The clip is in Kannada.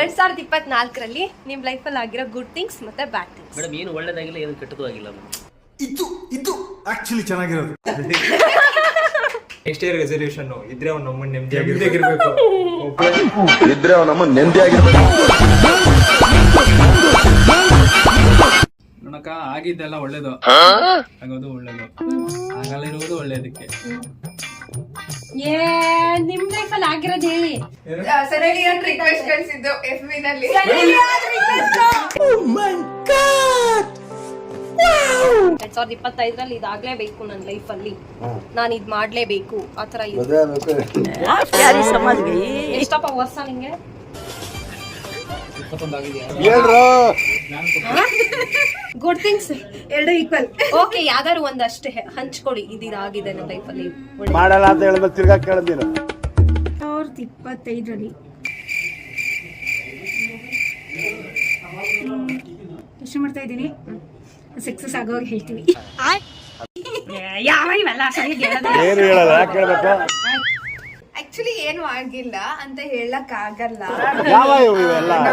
2024ರಲ್ಲಿ ನಿಮ್ ಲೈಫಲ್ಲಿ ಆಗಿರೋ ಗುಡ್ ಥಿಂಗ್ಸ್ ಮತ್ತೆ ಬ್ಯಾಡ್ ಥಿಂಗ್ಸ್. ಮೇಡಮ್ ಏನು ಒಳ್ಳೇದಾಗಿಲ್ಲ ಏನು ಕೆಟ್ಟದ್ದು ಆಗಿಲ್ಲ. ಇದು ಆಕ್ಚುಲಿ ಚೆನ್ನಾಗಿರೋದು. ನೆಕ್ಸ್ಟ್ ಇಯರ್ ರೆಸಲ್ಯೂಷನ್ ಇದ್ರೆ ಅವ್ನು ನಮ್ಮನ್ನ ನೆಮ್ಮದಿಯಾಗಿರ್ಬೇಕು. ಇದ್ರೆ ಅವ್ನು ನಮ್ಮನ್ನ ನೆಮ್ಮದಿಯಾಗಿರ್ಬೇಕು. ನೋಡಕ್ಕ ಆಗಿದ್ದೆಲ್ಲ ಒಳ್ಳೇದು, ಆಗೋದು ಒಳ್ಳೇದು, ಆಗಲ್ಲ ಇರುವುದು ಒಳ್ಳೇದಕ್ಕೆ. ನಿಮ್ ಲೈಫಲ್ಲಿ ಆಗಿರೋದು ಹೇಳಿ. ರಿಕ್ವೆಸ್ಟ್ ಕಳಿಸಿದ್ದು FB ನಲ್ಲಿ. 2025ರಲ್ಲಿ ಇದಾಗ್ಲೇಬೇಕು ನನ್ನ ಲೈಫಲ್ಲಿ, ನಾನು ಇದ್ ಮಾಡ್ಲೇಬೇಕು ಆತರ. ಎಷ್ಟಪ್ಪ ವರ್ಷ ನಿಂಗೆ? 21 ಆಗಿದೆಯಾ? Good things 2 equal. ಓಕೆ, ಯಾವ್ದಾದ್ರು ಒಂದಷ್ಟೇ ಹಂಚ್ಕೊಡಿ, ಇದಾಗಿದೆ ನನ್ನ ಲೈಫಲ್ಲಿ. ಮಾಡಲ್ಲ ಅಂತ ಹೇಳಿದ್ರೆ ತಿರ್ಗಾ ಕೇಳಿದ್ರು. 2025ರಲ್ಲಿ ಯೋಚನೆ ಮಾಡ್ತಾ ಇದ್ದೀನಿ, ಸಕ್ಸಸ್ ಆಗೋವಾಗ ಹೇಳ್ತೀವಿ. ಯಾವ ಇವೆಲ್ಲ ಏನು ಹೇಳಲ್ಲ, ಯಾಕೆ ಹೇಳ್ಬೇಕು? ಆಕ್ಚುಲಿ ಏನು ಆಗಿಲ್ಲ ಅಂತ ಹೇಳಕ್ ಆಗಲ್ಲ. ಯಾವ ಇವೆಲ್ಲ